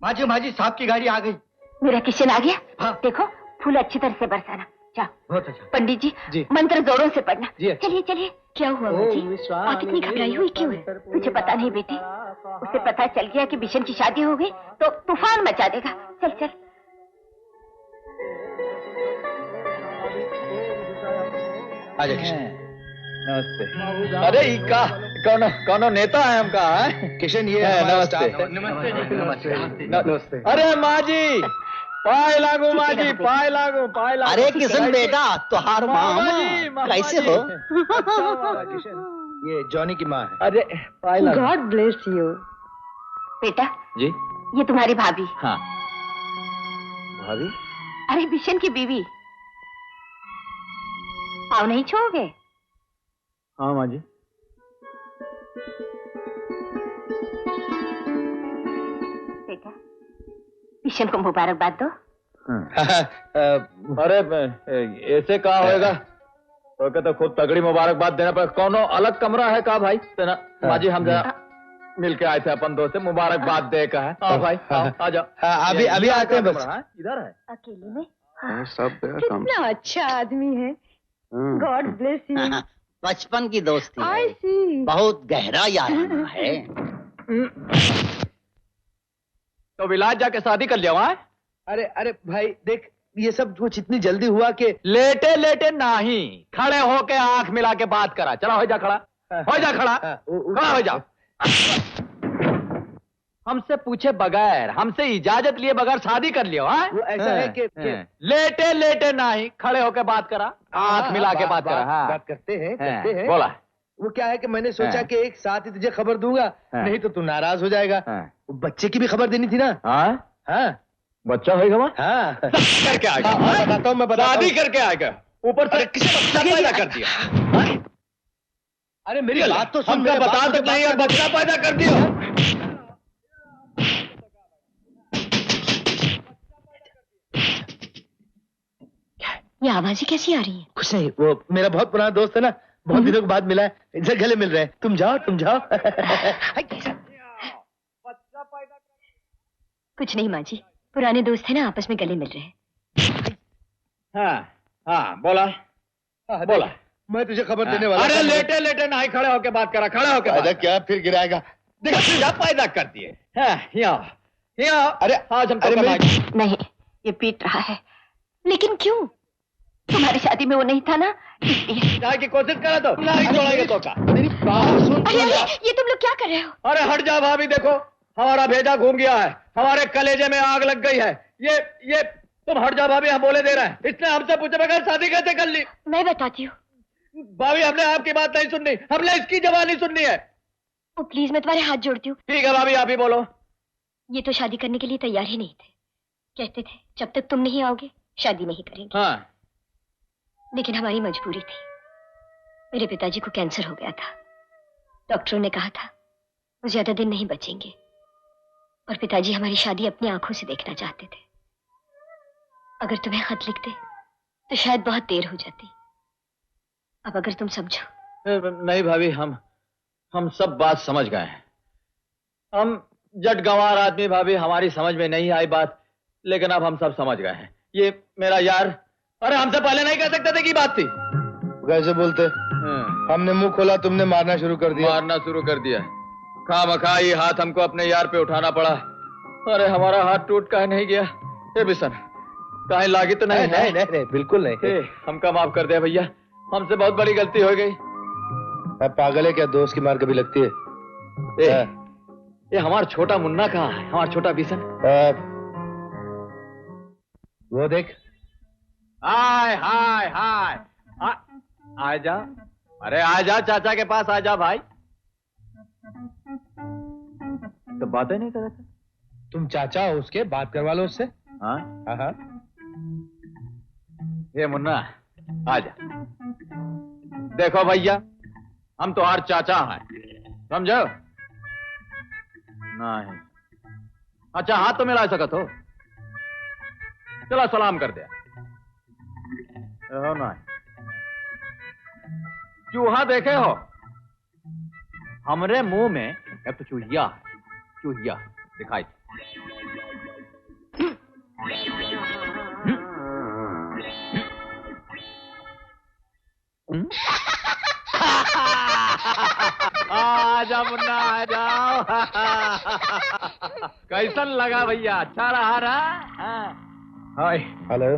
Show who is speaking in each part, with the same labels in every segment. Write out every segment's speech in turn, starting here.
Speaker 1: माझी माझी साहब की गाड़ी आ गई।
Speaker 2: मेरा किशन आ गया।
Speaker 1: हाँ।
Speaker 2: देखो फूल अच्छी तरह से बरसाना। जाओ।
Speaker 1: बहुत अच्छा।
Speaker 2: पंडित जी,
Speaker 1: जी।
Speaker 2: मंत्र जोरों से पढ़ना।
Speaker 1: जी, अच्छा।
Speaker 2: चलिए चलिए। क्या हुआ माँ जी? आप इतनी घबराई हुई क्यों है? मुझे पता नहीं बेटी, उसे पता चल गया कि बिशन की शादी हो गई तो तूफान मचा देगा। चल चल।
Speaker 3: आजा किशन। नमस्ते। अरे इका कौनो नेता है हमका है?
Speaker 1: किशन ये
Speaker 3: नमस्ते।
Speaker 1: नमस्ते।
Speaker 3: अरे माँ जी, पाए लागू माँ जी, पाए लागू।
Speaker 4: अरे किशन बेटा, तुहार मामा कैसे हो?
Speaker 1: ये जॉनी की माँ है।
Speaker 3: अरे पाए लागू।
Speaker 2: God bless you. बेटा
Speaker 3: जी।
Speaker 2: ये तुम्हारी भाभी।
Speaker 3: हाँ भाभी।
Speaker 2: अरे बिशन की बीवी। पाँव नहीं छोड़ोगे?
Speaker 3: हाँ माँ जी।
Speaker 2: बेटा बिशन को मुबारकबाद दो।
Speaker 3: अरे ऐसे कहा होएगा तो क्या, तो खुद तगड़ी मुबारकबाद देना पड़ेगा। कौनो अलग कमरा है का भाई? माँ जी हम जरा मिल के आए थे अपन दोस्त से, मुबारकबाद दे का है। आओ भाई आओ, आ जाओ।
Speaker 1: अभी अभी आते हैं बस।
Speaker 3: इधर है
Speaker 2: अकेले में?
Speaker 1: सब
Speaker 2: कितना अच्छा आदमी है। God bless you.
Speaker 4: बचपन की दोस्ती
Speaker 2: I
Speaker 4: है,
Speaker 2: see।
Speaker 4: बहुत गहरा याराना है।
Speaker 3: तो विलास जाके शादी कर लिया वहाँ।
Speaker 1: अरे अरे भाई देख, ये सब कुछ इतनी जल्दी हुआ कि
Speaker 3: लेटे लेटे नहीं, खड़े होके आंख मिला के बात करा। चला हो जा खड़ा, हो जा खड़ा, खड़ा हो जा। हमसे पूछे बगैर, हमसे इजाजत लिए बगैर शादी कर लिया।
Speaker 1: वो ऐसा है कि
Speaker 3: लेटे लेटे नहीं, खड़े होके बात करा, आंख मिला के बात करा। हाँ
Speaker 1: बात करते हैं।
Speaker 3: बोला।
Speaker 1: वो क्या है कि मैंने सोचा कि एक साथ ही तुझे खबर दूंगा, नहीं तो तू नाराज हो जाएगा। बच्चे की भी खबर देनी थी ना। हाँ
Speaker 3: बच्चा होगा वहाँ।
Speaker 1: हाँ
Speaker 3: करके आएगा।
Speaker 1: बताता हूँ मैं,
Speaker 3: शादी करके आएगा, ऊपर से किसी बच्चा पैदा कर दिया।
Speaker 1: अरे मेरी बात तो सुन।
Speaker 3: हमका बता तक नहीं और बच्चा पैदा कर दिया।
Speaker 2: ये आवाजें कैसी आ रही हैं?
Speaker 1: कुछ नहीं, वो मेरा बहुत पुराना दोस्त है ना, बहुत दिनों के बाद मिला है, इधर गले मिल रहे हैं। तुम जाओ तुम जाओ।
Speaker 2: कुछ नहीं माँ जी, पुराने दोस्त है ना, आपस में गले मिल रहे हैं।
Speaker 3: हाँ बोला बोला।
Speaker 1: मैं तुझे खबर देने वाला।
Speaker 3: अरे लेटे लेटे नहीं, खड़े होके बात करा, खड़े होके बात।
Speaker 1: क्या फिर गिराएगा?
Speaker 3: देखा पैदा कर दिए। अरे आज हम
Speaker 2: नहीं, ये पीट रहा है। लेकिन क्यों? तुम्हारी शादी में वो नहीं था ना, इसलिए।
Speaker 3: जाए की कोशिश करा तो नहीं छोड़ेंगे तो का।
Speaker 1: मेरी बात सुन।
Speaker 2: अरे ये तुम लोग क्या कर रहे हो?
Speaker 3: अरे हट जा भाभी, देखो हमारा भेजा घूम गया है, हमारे कलेजे में आग लग गई है। ये तुम हट जा भाभी, हम बोले दे रहे हैं। इसने हमसे पूछे बगैर शादी कैसे कर ली?
Speaker 2: मैं बताती हूँ
Speaker 3: भाभी, हमने आपकी बात नहीं सुननी, हमने इसकी जवानी सुननी है।
Speaker 2: ओ प्लीज, मैं तुम्हारे हाथ जोड़ती हूँ।
Speaker 3: ठीक है भाभी, आप ही बोलो।
Speaker 2: ये तो शादी करने के लिए तैयार ही नहीं थे, कहते थे जब तक तुम नहीं आओगे शादी नहीं करेंगे।
Speaker 3: हाँ।
Speaker 2: लेकिन हमारी मजबूरी थी। मेरे पिताजी को कैंसर हो गया था, डॉक्टरों ने कहा था वो ज्यादा दिन नहीं बचेंगे, और पिताजी हमारी शादी अपनी आंखों से देखना चाहते थे। अगर तुम्हें खत लिखते तो शायद बहुत देर हो जाती। अब अगर तुम समझो।
Speaker 3: नहीं भाभी, हम सब बात समझ गए हैं। हम जट गंवार आदमी भाभी, हमारी समझ में नहीं आई बात, लेकिन अब हम सब समझ गए हैं। ये मेरा यार, अरे हमसे पहले नहीं कह सकते थे की बात थी।
Speaker 1: कैसे बोलते? हमने मुंह खोला, तुमने मारना शुरू कर दिया। खामखा ये हाथ हमको अपने यार पे उठाना पड़ा। अरे हमारा हाथ टूट काहे नहीं गया? ए बिशन, काहे लागी तो नहीं? नहीं, बिल्कुल नहीं। हमका माफ कर दे भैया, हमसे बहुत बड़ी गलती हो गई। पागल है क्या? दोस्त की मार कभी लगती है? ये हमारा छोटा मुन्ना कहाँ है? हमारा छोटा बिशन। वो देख। हाय हाय हाय, आजा। अरे आजा, चाचा के पास आजा भाई। तो बातें नहीं कर रहे थे? तुम चाचा हो उसके, बात करवा लो उससे। हाँ। ये मुन्ना आजा। देखो भैया, हम तो हर चाचा हैं, समझो? नहीं। अच्छा हाथ तो मिला सकत हो? चलो सलाम कर दिया। नहीं, चूहा देखे हो? हमरे मुंह में एक तो चूहिया दिखाई।
Speaker 3: आजा मुन्ना आ जाओ। कैसन लगा भैया? अच्छा रहा?
Speaker 1: हाय। हेलो।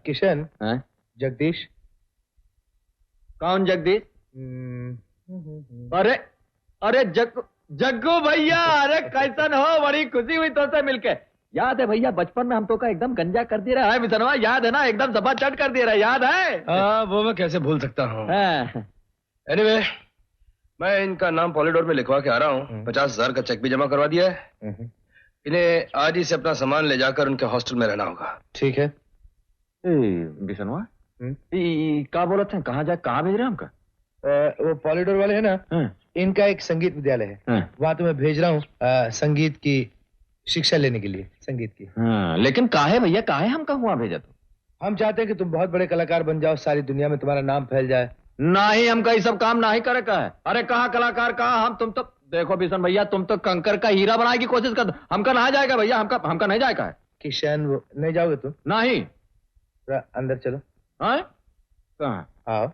Speaker 1: किशन। जगदीश।
Speaker 3: कौन जगदीश? अरे अरे जग्गू भैया, अरे कैसन हो? बड़ी खुशी हुई तुमसे मिलके। याद है भैया, बचपन में हम तो का एकदम गंजा कर दिया रहा है मिसनवा, याद है ना? एकदम जबा चट कर दिया रहा, याद है?
Speaker 1: वो मैं कैसे भूल सकता हूँ।
Speaker 5: एनीवे, मैं इनका नाम पॉलिडोर में लिखवा के आ रहा हूँ। 50,000 का चेक भी जमा करवा दिया है। इन्हें आज ही से अपना सामान ले जाकर उनके हॉस्टल में रहना होगा।
Speaker 1: ठीक है।
Speaker 3: बिसनवा क्या बोला था? कहाँ जाए, कहाँ भेज रहे हैं हमका?
Speaker 1: वो पॉलिडोर वाले है ना, इनका एक संगीत विद्यालय है, वहाँ तो मैं भेज रहा हूँ संगीत की शिक्षा लेने के लिए, संगीत की।
Speaker 3: लेकिन काहे भैया, काहे हमका वहाँ भेजा? तो
Speaker 1: हम चाहते हैं कि तुम बहुत बड़े कलाकार बन जाओ, सारी दुनिया में तुम्हारा नाम फैल जाए।
Speaker 3: नहीं, हमका ये सब काम नहीं करे का है। अरे कहाँ कलाकार, कहाँ हम? तुम तो देखो बिशन भैया, तुम तो कंकर का हीरा बनाने की कोशिश कर, हमका नहीं जाएगा भैया, हमका नहीं जाएगा है।
Speaker 1: किशन, वो नहीं जाओगे तुम?
Speaker 3: नहीं।
Speaker 1: अंदर चलो।
Speaker 3: कहाँ?
Speaker 1: आओ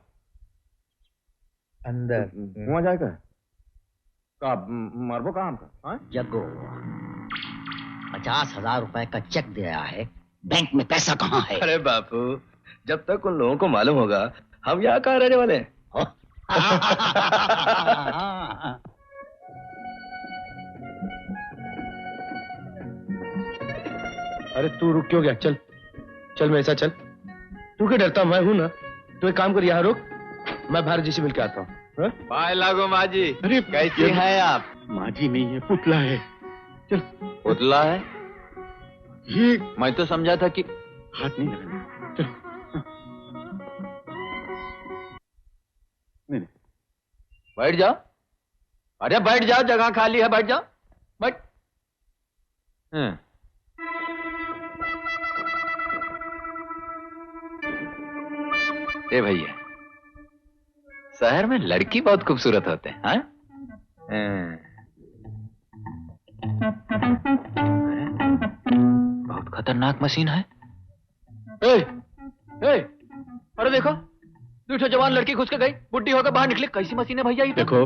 Speaker 1: अंदर।
Speaker 3: वहाँ जाएगा? मरबो कहाँ हमका?
Speaker 4: जग्गू, 50,000 रुपए का चेक दिया है, बैंक में पैसा कहाँ है?
Speaker 5: अरे बापू, जब तक उन लोगों को मालूम होगा हम यहाँ कहाँ रहने वाले हैं।
Speaker 1: अरे तू रुक क्यों गया? चल चल मेरे साथ चल। तू क्यों डरता? मैं हूं ना। तू एक काम कर, यहाँ रुक, मैं भारत जी से मिलकर आता हूँ।
Speaker 3: भाई लागो माजी।
Speaker 1: अरे
Speaker 3: कैसी है आप?
Speaker 1: माजी नहीं है, पुतला है। चल।
Speaker 3: पुतला है?
Speaker 1: ये
Speaker 3: मैं तो समझा था कि
Speaker 1: हाथ नहीं लगाना। चल। नहीं।
Speaker 3: बैठ जाओ। अरे बैठ जाओ, जगह खाली है, बैठ जाओ, बैठ। ए भैया, शहर में लड़की बहुत खूबसूरत होते हैं। हाँ? बहुत खतरनाक मशीन है। अरे देखो, दूसरे जवान लड़की घुस के गई, बुढ़ी होकर बाहर निकली। कैसी मशीन है भैया ये?
Speaker 1: देखो,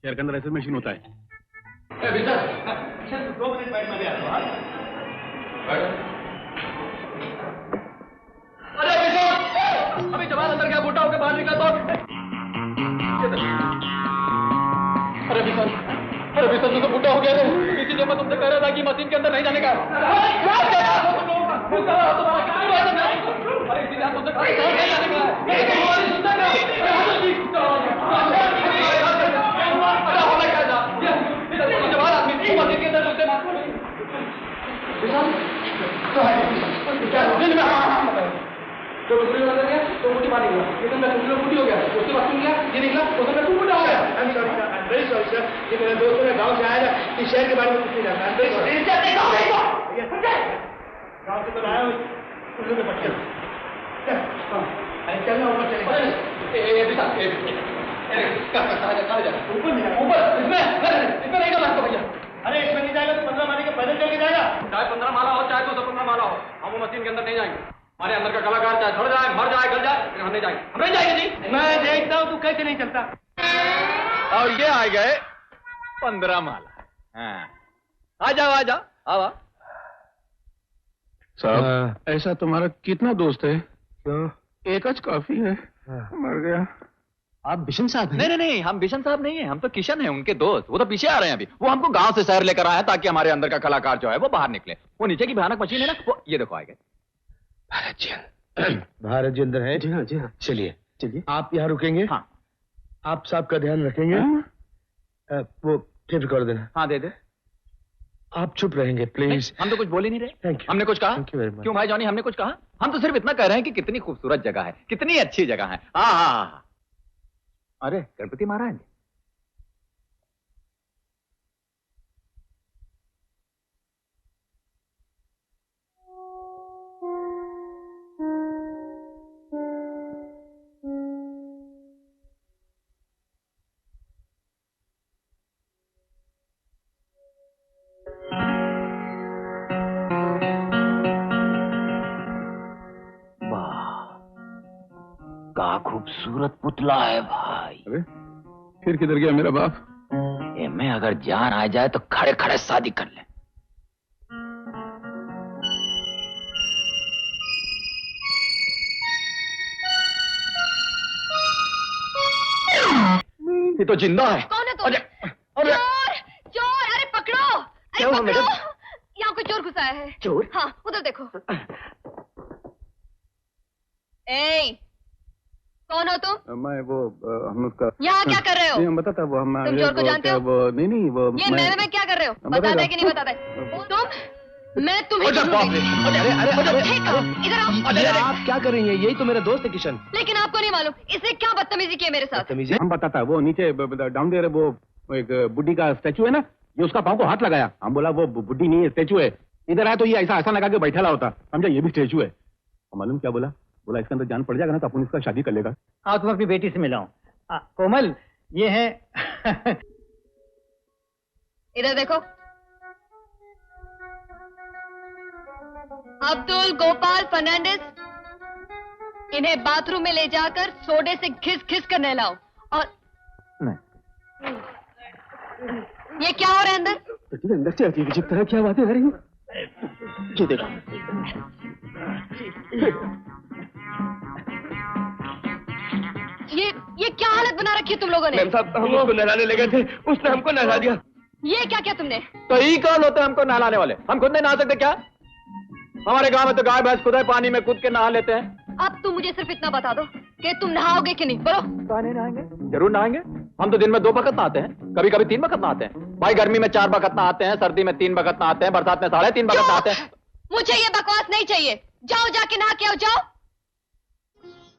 Speaker 1: एयर के अंदर ऐसा मशीन होता है। 2 मिनट बैठ, मैं भी आता हूँ।
Speaker 3: अभी जवान अंदर गया, बूढ़ा होकर बाहर निकला तो अरे बिशन तू तो बूढ़ा हो गया है। इसीलिए मैं तुमसे कह रहा था कि मशीन के अंदर नहीं जाने का। अरे इसीलिए हम तुमसे कह रहे थे नहीं जाने का। जवान आदमी मशीन के अंदर घुसते तो बुढ़ी हो गया, तो बुढ़ी मार निकला, इधर मैं बुढ़ी हो गया, उसके बाद सुन गया, ये निकला, उसके बाद तू बुढ़ा हो गया। I'm very sorry sir, ये मेरे दोस्तों ने गांव से आया था, इस शहर के बारे में कुछ नहीं जानता। I'm very sorry। गांव से तो आया हूँ, उन लोगों के बच्चे। चलना ऊपर चले। इसमें नहीं जाना भैया। अरे इसमें नहीं जाएगा तो 15 माले के पैदल चल के जाएगा। चाहे 15 माला हो, चाहे 215 माला हो, हम वो मशीन के अंदर नहीं जाएंगे। हमारे अंदर का कलाकार चाहे सड़ जाए, मर जाए, गल जाए, लेकिन हम नहीं जाएंगे। हम नहीं जाएंगे जी। मैं देखता हूँ तू कैसे नहीं चलता। और ये आ गए 15 माला। आ जाओ, आ जाओ, आओ।
Speaker 1: साहब, ऐसा तुम्हारा कितना दोस्त है? क्यों? एक आज काफी है। मर गया। आप बिशन साहब हैं?
Speaker 3: नहीं, हम बिशन साहब नहीं है, हम तो किशन है, उनके दोस्त। वो तो पीछे आ रहे हैं अभी। वो हमको गांव से शहर लेकर आया ताकि हमारे अंदर का कलाकार जो है वो बाहर निकले। वो नीचे की भयानक मशीन है ना, वो ये देखो आ गए। भारत जी अंदर है?
Speaker 1: जी हाँ, जी हाँ।
Speaker 3: चलिए
Speaker 1: आप यहाँ रुकेंगे?
Speaker 3: हाँ।
Speaker 1: आप साहब का ध्यान रखेंगे? वो टेप कर देना।
Speaker 3: हाँ दे दे।
Speaker 1: आप चुप रहेंगे प्लीज।
Speaker 3: हम तो कुछ बोल ही नहीं रहे।
Speaker 1: Thank you.
Speaker 3: हमने कुछ कहा?
Speaker 1: Thank you very much.
Speaker 3: क्यों भाई जॉनी, हमने कुछ कहा? हम तो सिर्फ इतना कह रहे हैं कि कितनी खूबसूरत जगह है, कितनी अच्छी जगह है। हाँ। अरे गणपति महाराज,
Speaker 4: का खूबसूरत पुतला है भाई।
Speaker 6: अरे फिर किधर गया मेरा बाप?
Speaker 3: ये मैं अगर जान आ जाए तो खड़े खड़े शादी कर ले। ये तो जिंदा है।
Speaker 2: कौन है तुम?
Speaker 3: अरे
Speaker 2: चोर! चोर! अरे पकड़ो! अरे
Speaker 3: क्या हुआ
Speaker 2: पकड़ो!
Speaker 3: मैडम?
Speaker 2: यहाँ कोई चोर घुसा है।
Speaker 3: चोर?
Speaker 2: हाँ, उधर देखो। ए, कौन हो तुम?
Speaker 6: मैं वो हम उसका
Speaker 2: यहाँ क्या कर रहे हो?
Speaker 6: नहीं, हम बताता वो हम
Speaker 2: तुम चोर को
Speaker 6: वो
Speaker 2: जानते
Speaker 6: क्या
Speaker 2: हो?
Speaker 6: वो नहीं वो
Speaker 2: ये नहर में क्या कर रहे हो? बताता है कि नहीं बताता है? तुम? मैं तुम्हें
Speaker 3: अरे बाप रे!
Speaker 2: ठीक हो, इधर आओ।
Speaker 5: आप क्या कर रही हैं? यही तो मेरा दोस्त है किशन।
Speaker 2: लेकिन आपको नहीं मालूम इसने क्या बदतमीजी की है मेरे साथ।
Speaker 6: हम बताता वो नीचे डाउन देर वो एक बुड्ढी का स्टैचू है ना, ये उसका पाँव को हाथ लगाया। हम बोला वो बुड्ढी नहीं है, स्टैचू है। इधर आया तो ये ऐसा लगा के बैठा होता, समझा ये भी स्टैचू है। मालूम क्या बोला? बोला इसके अंदर जान पड़ जाएगा ना तो अपन इसका शादी कर लेगा।
Speaker 4: हाँ, तुम अपनी बेटी से मिलाओ। कोमल, ये है
Speaker 2: इधर देखो। अब्दुल गोपाल फर्नांडिस, इन्हें बाथरूम में ले जाकर सोडे से घिस घिस कर नहलाओ। और
Speaker 3: नहीं।
Speaker 2: ये क्या हो रहा है अंदर?
Speaker 6: तो अंदर से अजीब अजीब तरह की आवाजें आ रही हैं। ये देखो।
Speaker 2: ये क्या हालत बना रखी है तुम लोगों ने?
Speaker 5: मैम साहब, हम उसको नहलाने लगे थे, उसने हमको नहला दिया।
Speaker 2: ये क्या किया तुमने?
Speaker 3: तो ये कौन होते हैं हमको नहलाने वाले? हम खुद नहीं नहा सकते क्या? हमारे गांव में तो गाय भैंस खुद ही पानी में कूद के नहा लेते हैं।
Speaker 2: अब तुम मुझे सिर्फ इतना बता दो कि तुम नहाओगे कि नहीं। बोलो।
Speaker 3: नहीं नहाएंगे? जरूर नहाएंगे। हम तो दिन में 2 वक्त नहाते हैं, कभी कभी 3 वक्त नहाते हैं। भाई गर्मी में 4 वक्त नहाते हैं, सर्दी में 3 वक्त नहाते हैं, बरसात में 3.5 वक्त नहाते हैं।
Speaker 2: मुझे ये बकवास नहीं चाहिए। जाओ जाके नहा के आओ, जाओ।